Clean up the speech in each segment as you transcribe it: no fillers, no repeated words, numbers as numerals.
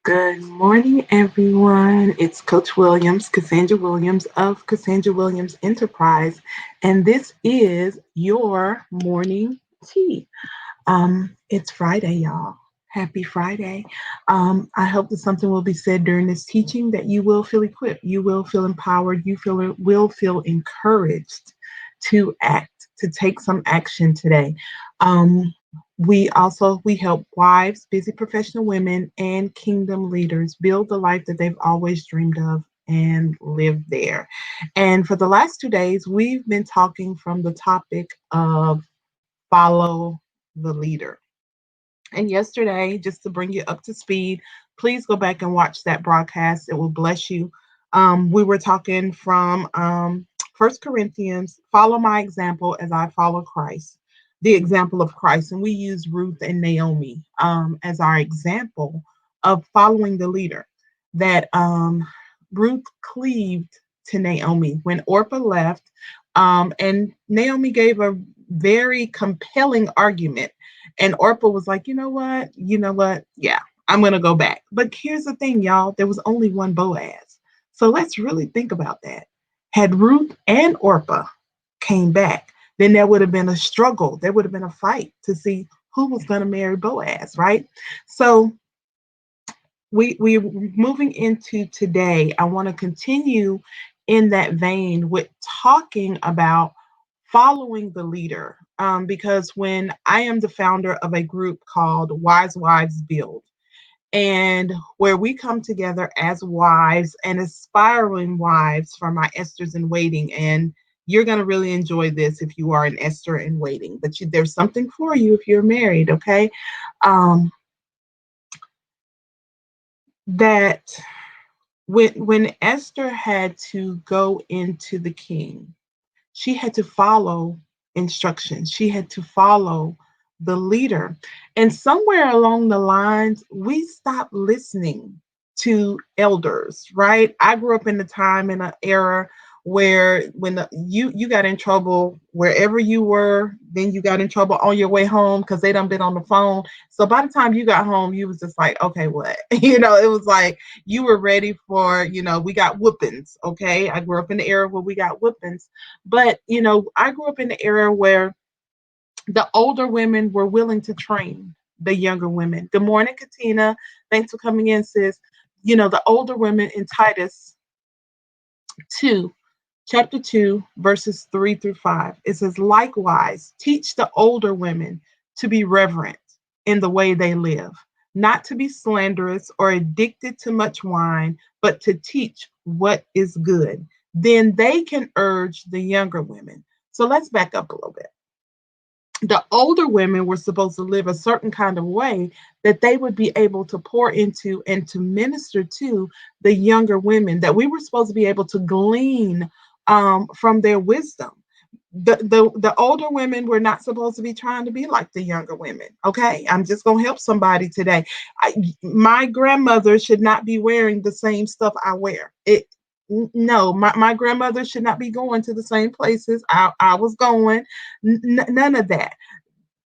Good morning, everyone. It's Coach Williams, Cassandra Williams of Cassandra Williams Enterprise, and this is your morning tea. It's Friday, y'all. Happy Friday. I hope that something will be said during this teaching that you will feel equipped, you will feel empowered, will feel encouraged to act, to take some action today. We help wives, busy professional women, and kingdom leaders build the life that they've always dreamed of and live there. And for the last 2 days, we've been talking from the topic of follow the leader. And yesterday, just to bring you up to speed, please go back and watch that broadcast. It will bless you. We were talking from 1 Corinthians, follow my example as I follow Christ, the example of Christ. And we use Ruth and Naomi as our example of following the leader. That Ruth cleaved to Naomi when Orpah left, and Naomi gave a very compelling argument, and Orpah was like, you know what? You know what? Yeah, I'm going to go back. But here's the thing, y'all, there was only one Boaz. So let's really think about that. Had Ruth and Orpah came back, then there would have been a struggle. There would have been a fight to see who was going to marry Boaz, right? So we're moving into today. I want to continue in that vein with talking about following the leader, because when I am the founder of a group called Wise Wives Build, and where we come together as wives and aspiring wives for my Esthers in waiting. And you're going to really enjoy this if you are an Esther in waiting, but there's something for you if you're married, okay? Um, that when Esther had to go into the king, she had to follow instructions. She had to follow the leader. And somewhere along the lines, we stopped listening to elders, right? I grew up in the time in an era where when you got in trouble wherever you were, then you got in trouble on your way home because they done been on the phone. So by the time you got home, you was just like, okay, what? It was like you were ready for, we got whoopings. Okay. I grew up in the era where we got whoopings. But, I grew up in the era where the older women were willing to train the younger women. Good morning, Katina. Thanks for coming in, sis. The older women in Titus 2, chapter 2, verses 3 through 5. It says, likewise, teach the older women to be reverent in the way they live, not to be slanderous or addicted to much wine, but to teach what is good. Then they can urge the younger women. So let's back up a little bit. The older women were supposed to live a certain kind of way that they would be able to pour into and to minister to the younger women, that we were supposed to be able to glean from their wisdom. The older women were not supposed to be trying to be like the younger women. Okay, I'm just gonna help somebody today. My grandmother should not be wearing the same stuff I wear. No, my grandmother should not be going to the same places I was going. None of that.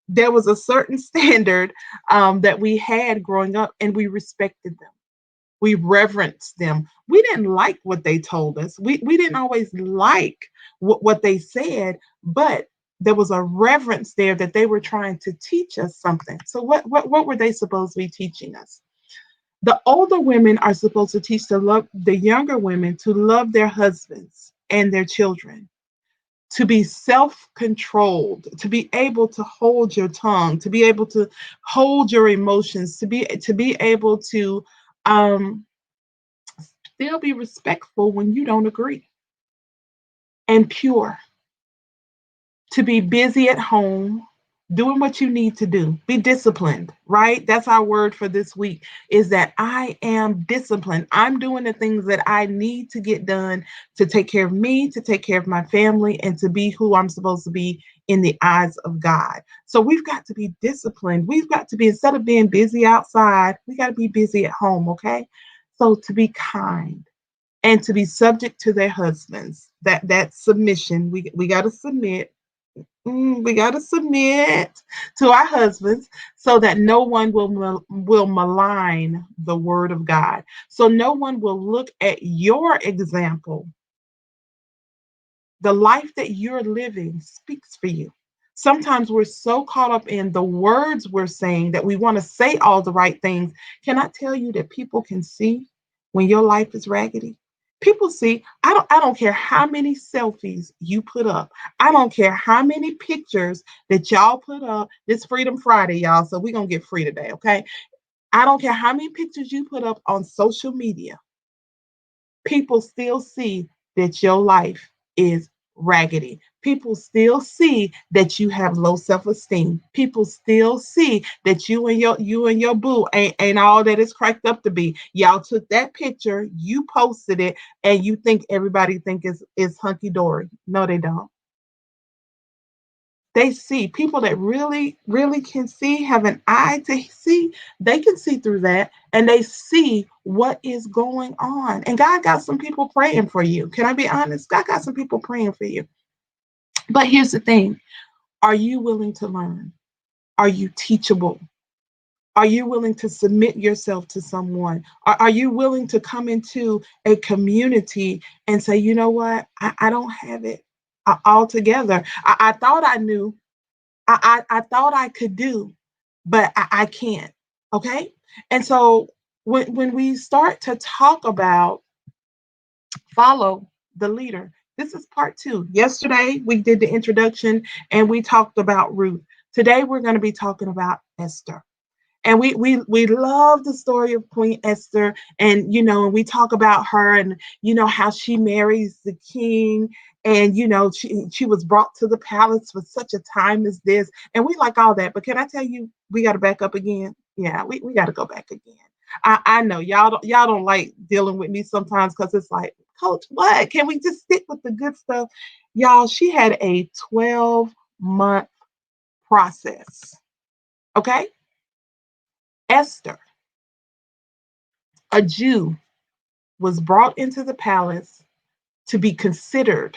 There was a certain standard that we had growing up, and we respected them. We reverenced them. We didn't like what they told us. We didn't always like what they said, but there was a reverence there that they were trying to teach us something. So what were they supposed to be teaching us? The older women are supposed to teach the younger women to love their husbands and their children, to be self-controlled, to be able to hold your tongue, to be able to hold your emotions, to be able to um, still be respectful when you don't agree, and pure, to be busy at home doing what you need to do. Be disciplined, right? That's our word for this week, is that I am disciplined. I'm doing the things that I need to get done to take care of me, to take care of my family, and to be who I'm supposed to be in the eyes of God. So we've got to be disciplined. We've got to be, instead of being busy outside, we got to be busy at home, okay? So to be kind and to be subject to their husbands, that submission, we got to submit. We got to submit to our husbands so that no one will malign the word of God. So no one will look at your example. The life that you're living speaks for you. Sometimes we're so caught up in the words we're saying that we want to say all the right things. Can I tell you that people can see when your life is raggedy? People see, I don't care how many selfies you put up. I don't care how many pictures that y'all put up. This Freedom Friday, y'all. So we're gonna get free today, okay? I don't care how many pictures you put up on social media, people still see that your life is raggedy. People still see that you have low self-esteem. People still see that you and your boo ain't all that it's cracked up to be. Y'all took that picture, you posted it, and you think everybody think is hunky dory. No, they don't. They see people that really, really can see, have an eye to see, they can see through that and they see what is going on. And God got some people praying for you. Can I be honest? God got some people praying for you. But here's the thing, are you willing to learn? Are you teachable? Are you willing to submit yourself to someone? Are you willing to come into a community and say, you know what? I don't have it all together. I thought I knew, I thought I could do, but I can't. Okay. And so when we start to talk about follow the leader, this is part two. Yesterday we did the introduction and we talked about Ruth. Today we're going to be talking about Esther. And we love the story of Queen Esther, and we talk about her, and how she marries the king, and she was brought to the palace for such a time as this, and we like all that. But can I tell you, we got to back up again. Yeah, we got to go back again. I know y'all don't like dealing with me sometimes because it's like, Coach, what? Can we just stick with the good stuff? Y'all, she had a 12-month process. Okay, Esther, a Jew, was brought into the palace to be considered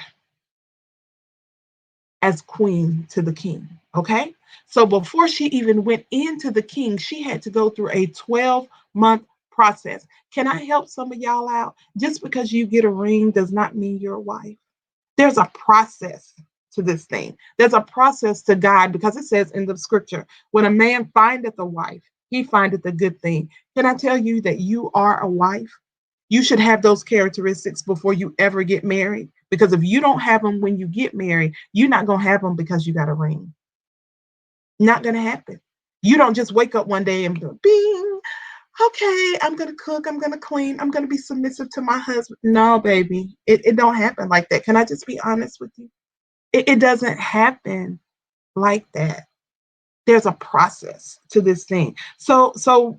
as queen to the king. Okay. So before she even went into the king, she had to go through a 12-month process. Can I help some of y'all out? Just because you get a ring does not mean you're a wife. There's a process to this thing. There's a process to God because it says in the scripture, when a man findeth a wife, he findeth a good thing. Can I tell you that you are a wife? You should have those characteristics before you ever get married. Because if you don't have them when you get married, you're not going to have them because you got a ring. Not going to happen. You don't just wake up one day and go, bing, okay, I'm going to cook, I'm going to clean, I'm going to be submissive to my husband. No, baby, it don't happen like that. Can I just be honest with you? It doesn't happen like that. There's a process to this thing. So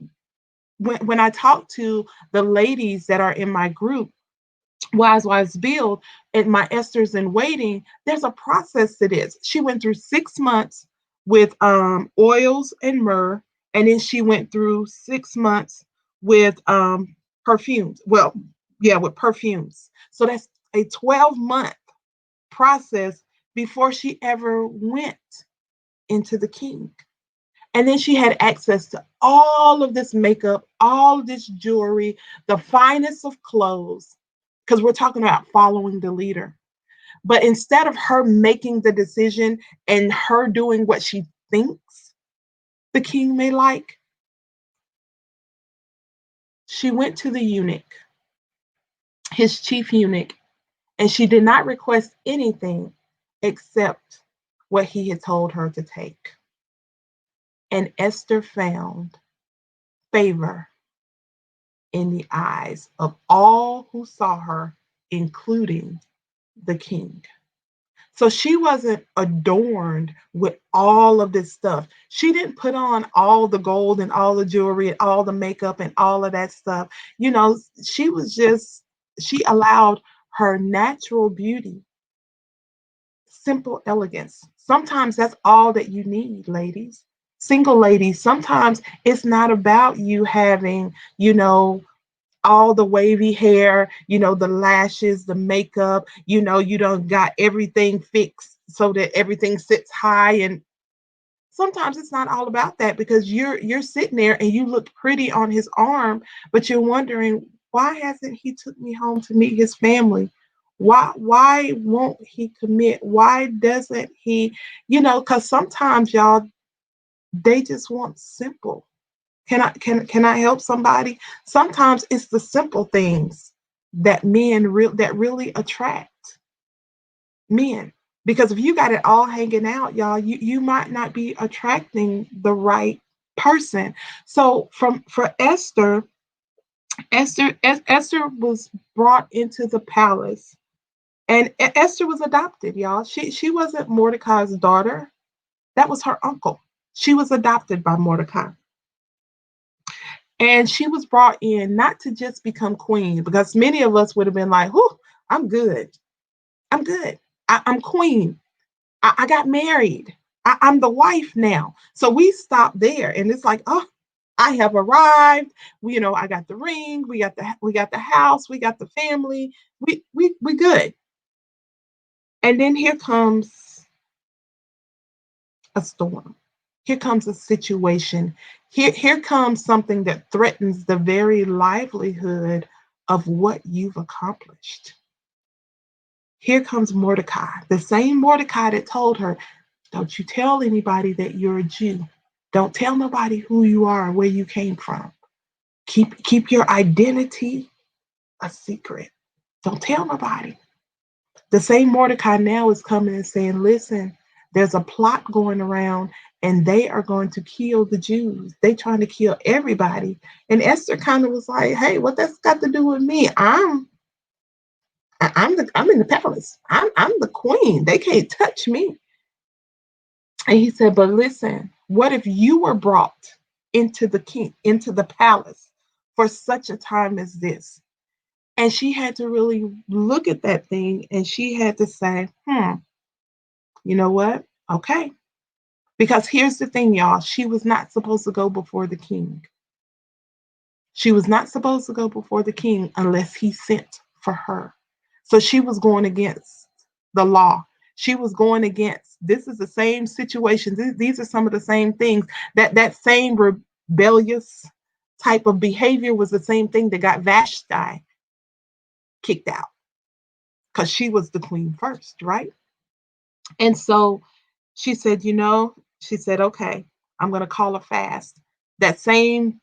when I talk to the ladies that are in my group, Wise Build, and my Esther's in waiting, there's a process to this. She went through 6 months with oils and myrrh, and then she went through 6 months with perfumes. Well, yeah, with perfumes. So that's a 12-month process before she ever went into the king. And then she had access to all of this makeup, all of this jewelry, the finest of clothes, because we're talking about following the leader. But instead of her making the decision and her doing what she thinks the king may like, she went to the eunuch, his chief eunuch, and she did not request anything except what he had told her to take. And Esther found favor in the eyes of all who saw her, including the king. So she wasn't adorned with all of this stuff. She didn't put on all the gold and all the jewelry and all the makeup and all of that stuff. She was just, she allowed her natural beauty, simple elegance. Sometimes that's all that you need, ladies. Single ladies, sometimes it's not about you having, all the wavy hair, the lashes, the makeup, you don't got everything fixed. so that everything sits high. And sometimes it's not all about that, because you're sitting there and you look pretty on his arm, but you're wondering, why hasn't he took me home to meet his family? Why won't he commit? Why doesn't he, because sometimes y'all, they just want simple. Can I help somebody? Sometimes it's the simple things that that really attract men. Because if you got it all hanging out, y'all, you might not be attracting the right person. So for Esther was brought into the palace, and Esther was adopted, y'all. She wasn't Mordecai's daughter. That was her uncle. She was adopted by Mordecai. And she was brought in not to just become queen, because many of us would have been like, "Whew, I'm good. I'm good. I'm queen. I got married. I'm the wife now." So we stop there, and it's like, "Oh, I have arrived. I got the ring. We got the house. We got the family. We good." And then here comes a storm. Here comes a situation. Here comes something that threatens the very livelihood of what you've accomplished. Here comes Mordecai, the same Mordecai that told her, "Don't you tell anybody that you're a Jew. Don't tell nobody who you are and where you came from. Keep your identity a secret. Don't tell nobody." The same Mordecai now is coming and saying, "Listen, there's a plot going around, and they are going to kill the Jews. They trying to kill everybody." And Esther kind of was like, "Hey, what that's got to do with me? I'm in the palace. I'm the queen. They can't touch me." And he said, "But listen, what if you were brought into the palace for such a time as this?" And she had to really look at that thing, and she had to say, you know what? Okay. Because here's the thing, y'all. She was not supposed to go before the king. She was not supposed to go before the king unless he sent for her. So she was going against the law. She was going against, this is the same situation. These are some of the same things. That same rebellious type of behavior was the same thing that got Vashti kicked out, because she was the queen first, right? And so she said, she said, "Okay, I'm going to call a fast." That same,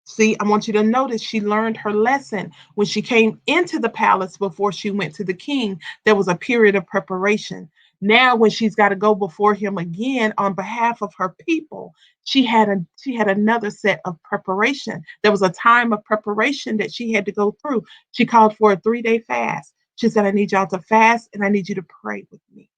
see, I want you to notice she learned her lesson when she came into the palace before she went to the king. There was a period of preparation. Now, when she's got to go before him again on behalf of her people, she had another set of preparation. There was a time of preparation that she had to go through. She called for a 3-day fast. She said, "I need y'all to fast, and I need you to pray with me."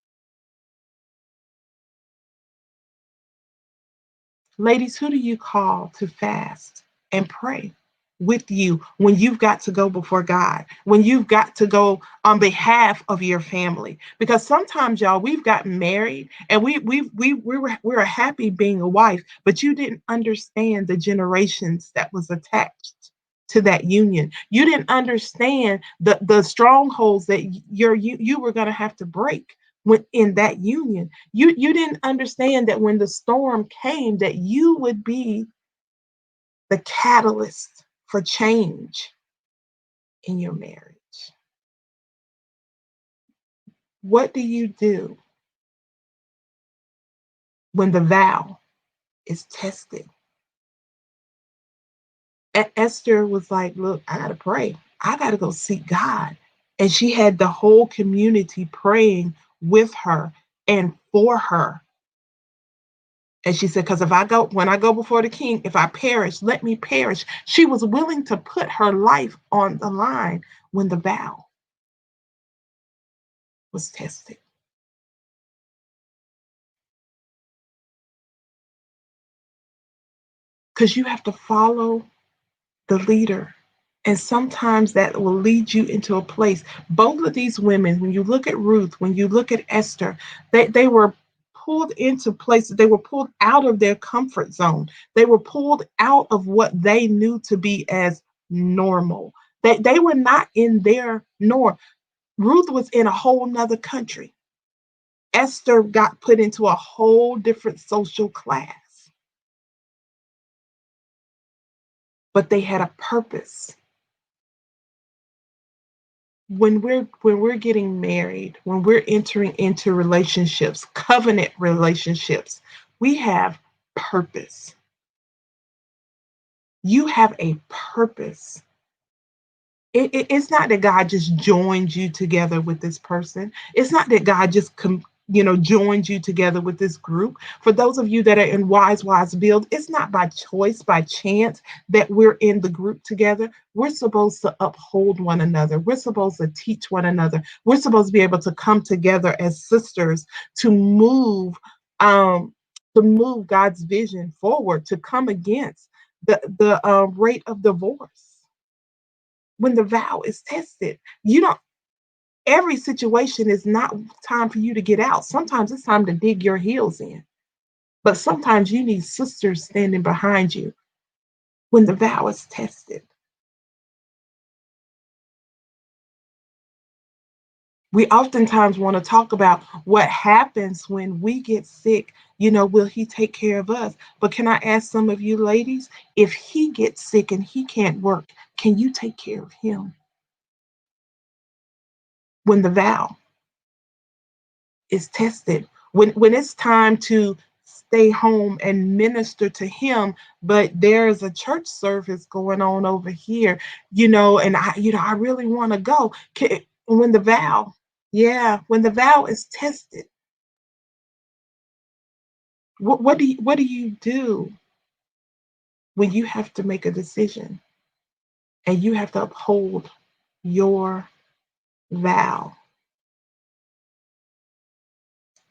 Ladies, who do you call to fast and pray with you when you've got to go before God, when you've got to go on behalf of your family? Because sometimes, y'all, we've gotten married, and we were happy being a wife, but you didn't understand the generations that was attached to that union. You didn't understand the strongholds that you were going to have to break within that union. You didn't understand that when the storm came, that you would be the catalyst for change in your marriage. What do you do when the vow is tested? Esther was like, "Look, I gotta pray. I gotta go seek God." And she had the whole community praying with her and for her. And she said, "Because when I go before the king, if I perish, let me perish." She was willing to put her life on the line when the vow was tested. Because you have to follow the leader. And sometimes that will lead you into a place. Both of these women, when you look at Ruth, when you look at Esther, they were pulled into places. They were pulled out of their comfort zone. They were pulled out of what they knew to be as normal. They were not in their norm. Ruth was in a whole nother country. Esther got put into a whole different social class, but they had a purpose. When we're getting married, when we're entering into relationships, covenant relationships, we have purpose. You have a purpose. It's not that God just joined you together with this person. It's not that God just joined you together with this group. For those of you that are in Wise Build, it's not by choice, by chance that we're in the group together. We're supposed to uphold one another. We're supposed to teach one another. We're supposed to be able to come together as sisters to um move God's vision forward, to come against the rate of divorce. When the vow is tested, you don't every situation is not time for you to get out. Sometimes it's time to dig your heels in, but sometimes you need sisters standing behind you when the vow is tested. We oftentimes want to talk about what happens when we get sick. Will he take care of us? But can I ask some of you ladies, if he gets sick and he can't work, can you take care of him when the vow is tested, when it's time to stay home and minister to him, but there's a church service going on over here, and I really want to go. When the vow, yeah, when the vow is tested, what do you do when you have to make a decision and you have to uphold your vow?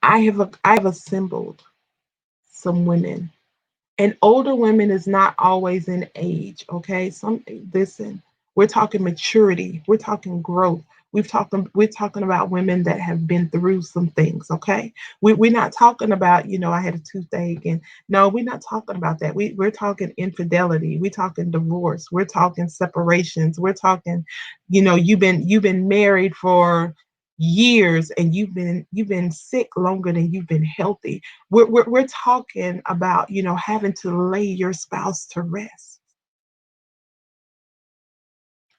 I have assembled some women. And older women is not always in age, okay? Listen, we're talking maturity, we're talking growth. We're talking about women that have been through some things, okay? We're not talking about, I had a toothache, and no, we're not talking about that. We're talking infidelity, we're talking divorce, we're talking separations, we're talking, you've been married for years and you've been sick longer than you've been healthy. We're talking about, having to lay your spouse to rest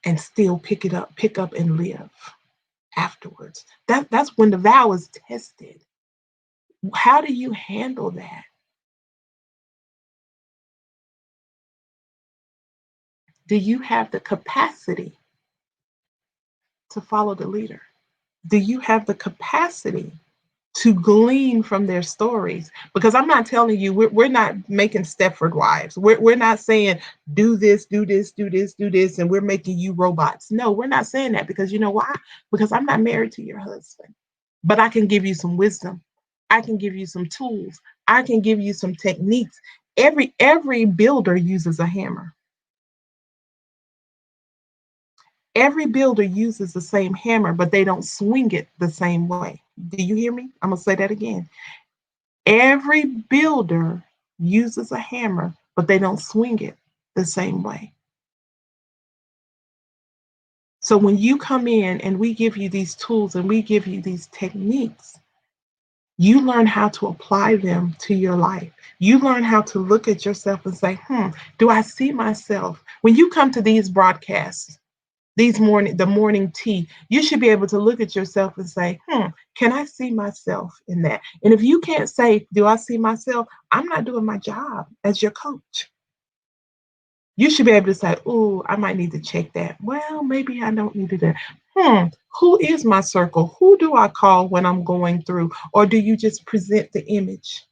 and still pick up and live afterwards. That's when the vow is tested. How do you handle that? Do you have the capacity to follow the leader? Do you have the capacity to glean from their stories? Because I'm not telling you, we're not making Stepford wives. We're not saying do this, do this, do this, do this, and we're making you robots. No, we're not saying that, because you know why? Because I'm not married to your husband. But I can give you some wisdom. I can give you some tools. I can give you some techniques. Every builder uses a hammer. Every builder uses the same hammer, but they don't swing it the same way. Do you hear me? I'm going to say that again. Every builder uses a hammer, but they don't swing it the same way. So when you come in and we give you these tools and we give you these techniques, you learn how to apply them to your life. You learn how to look at yourself and say, do I see myself? When you come to these broadcasts, the morning tea, you should be able to look at yourself and say, can I see myself in that? And if you can't say, do I see myself? I'm not doing my job as your coach. You should be able to say, oh, I might need to check that. Well, maybe I don't need to do that. Who is my circle? Who do I call when I'm going through? Or do you just present the image?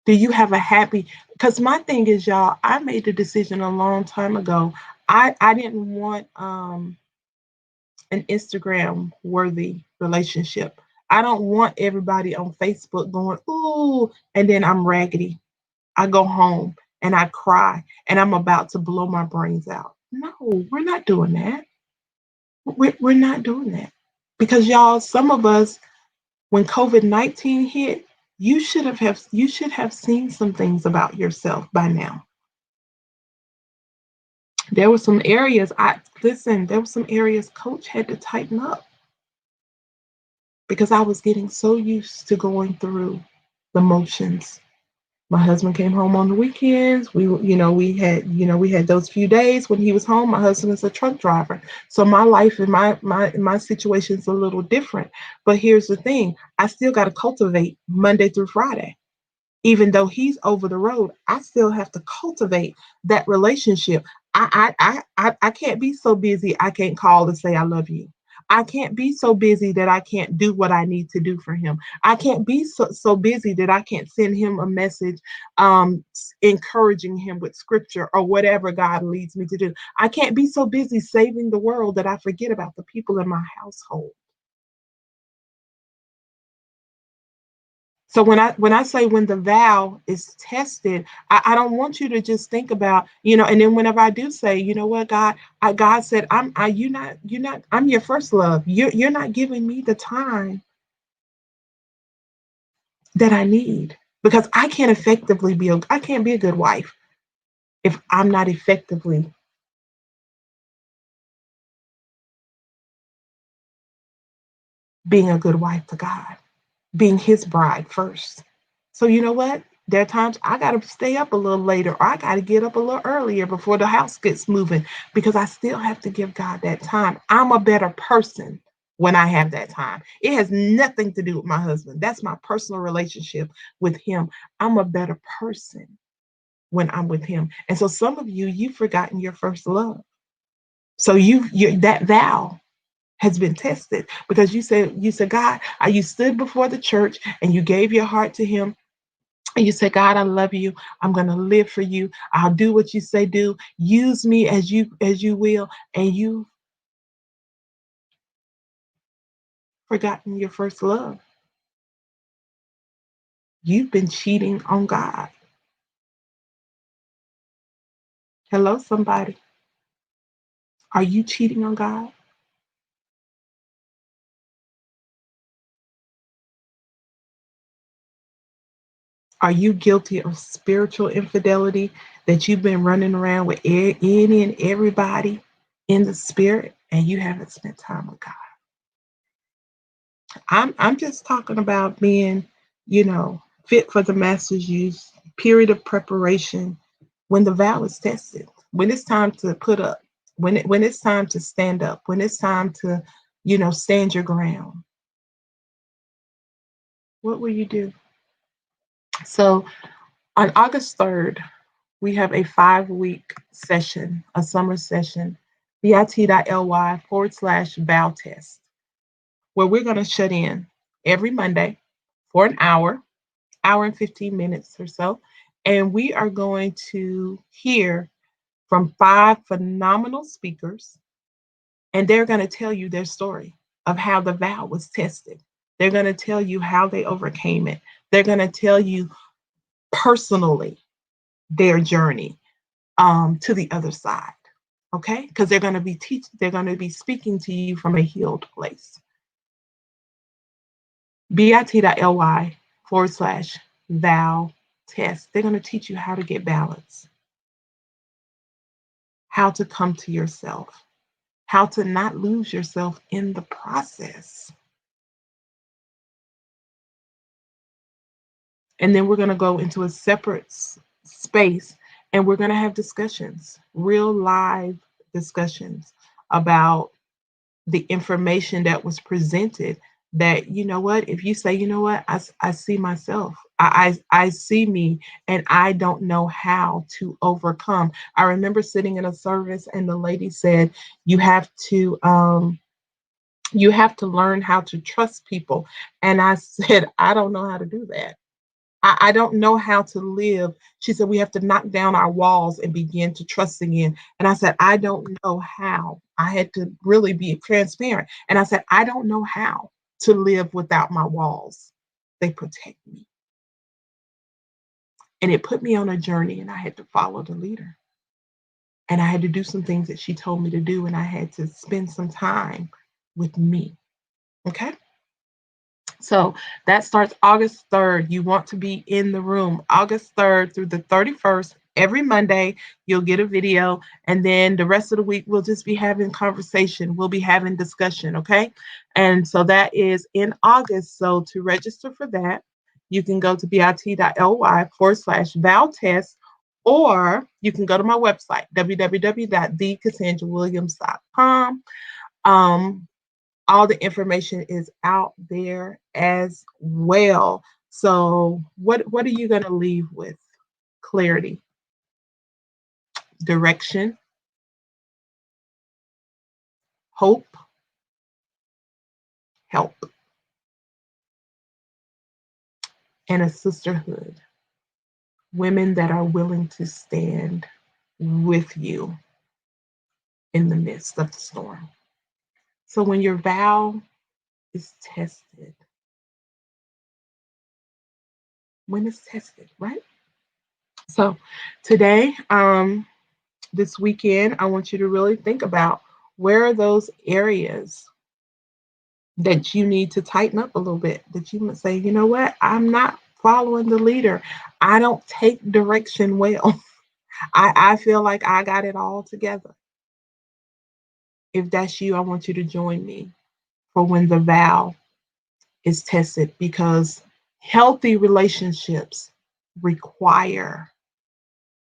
Do you have a happy? Because my thing is, y'all, I made the decision a long time ago. I didn't want an Instagram worthy relationship. I don't want everybody on Facebook going, ooh, and then I'm raggedy. I go home and I cry and I'm about to blow my brains out. No, we're not doing that. We're not doing that. Because y'all, some of us, when COVID-19 hit, you should have seen some things about yourself by now. There were some areas, there were some areas coach had to tighten up. because I was getting so used to going through the motions. My husband came home on the weekends. We had those few days when he was home. My husband is a truck driver, so my life and my situation is a little different. But here's the thing: I still got to cultivate Monday through Friday. Even though he's over the road, I still have to cultivate that relationship. I can't be so busy I can't call and say I love you. I can't be so busy that I can't do what I need to do for him. I can't be so busy that I can't send him a message, encouraging him with scripture or whatever God leads me to do. I can't be so busy saving the world that I forget about the people in my household. So when I say when the vow is tested, I don't want you to just think about, and then whenever I do say, you know what, God said, I'm your first love. You're not giving me the time that I need, because I can't be a good wife if I'm not effectively being a good wife to God, being his bride first. So you know what? There are times I got to stay up a little later, or I got to get up a little earlier before the house gets moving, because I still have to give God that time. I'm a better person when I have that time. It has nothing to do with my husband. That's my personal relationship with him. I'm a better person when I'm with him. And so some of you've forgotten your first love. So that vow has been tested, because you said, God, you stood before the church and you gave your heart to him. And you say, God, I love you. I'm going to live for you. I'll do what you say do. Use me as you will. And you've forgotten your first love. You've been cheating on God. Hello, somebody. Are you cheating on God? Are you guilty of spiritual infidelity, that you've been running around with any and everybody in the spirit, and you haven't spent time with God? I'm just talking about being, fit for the master's use, period of preparation, when the vow is tested, when it's time to put up, when it's time to stand up, when it's time to, stand your ground. What will you do? So on August 3rd, we have a 5-week session, a summer session, bit.ly/vow test, where we're going to shut in every Monday for an hour and 15 minutes or so. And we are going to hear from 5 phenomenal speakers, and they're going to tell you their story of how the vow was tested. They're going to tell you how they overcame it. They're going to tell you personally their journey, to the other side. Okay? Because they're going to be speaking to you from a healed place. bit.ly/vow test. They're going to teach you how to get balance, how to come to yourself, how to not lose yourself in the process. And then we're going to go into a separate space, and we're going to have discussions, real live discussions about the information that was presented. That, you know what, if you say, you know what, I see myself, I see me, and I don't know how to overcome. I remember sitting in a service, and the lady said, you have to learn how to trust people. And I said, I don't know how to do that. I don't know how to live. She said, we have to knock down our walls and begin to trust again. And I said, I don't know how. I had to really be transparent. And I said, I don't know how to live without my walls. They protect me. And it put me on a journey, and I had to follow the leader. And I had to do some things that she told me to do. And I had to spend some time with me. Okay. So that starts August 3rd. You want to be in the room August 3rd through the 31st, Every Monday, you'll get a video, and then the rest of the week, we'll just be having conversation. We'll be having discussion, okay? And so that is in August. So to register for that, you can go to bit.ly/Val test, or you can go to my website, www.thecassandrawilliams.com. Um, all the information is out there as well. So what are you going to leave with? Clarity, direction, hope, help, and a sisterhood. Women that are willing to stand with you in the midst of the storm. So when your vow is tested, when it's tested, right? So today, this weekend, I want you to really think about where are those areas that you need to tighten up a little bit, that you might say, you know what, I'm not following the leader. I don't take direction well. I feel like I got it all together. If that's you, I want you to join me for when the vow is tested, because healthy relationships require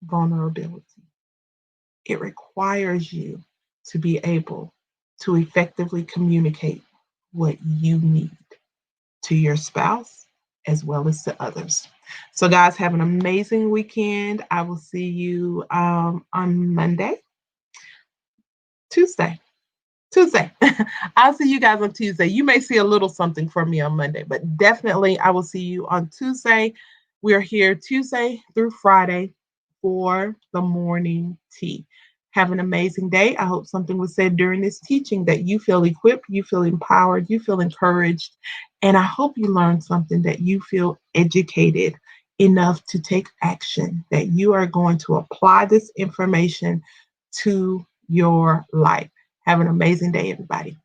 vulnerability. It requires you to be able to effectively communicate what you need to your spouse as well as to others. So, guys, have an amazing weekend. I will see you on Monday, Tuesday. Tuesday. I'll see you guys on Tuesday. You may see a little something from me on Monday, but definitely I will see you on Tuesday. We're here Tuesday through Friday for the morning tea. Have an amazing day. I hope something was said during this teaching that you feel equipped, you feel empowered, you feel encouraged, and I hope you learned something, that you feel educated enough to take action, that you are going to apply this information to your life. Have an amazing day, everybody.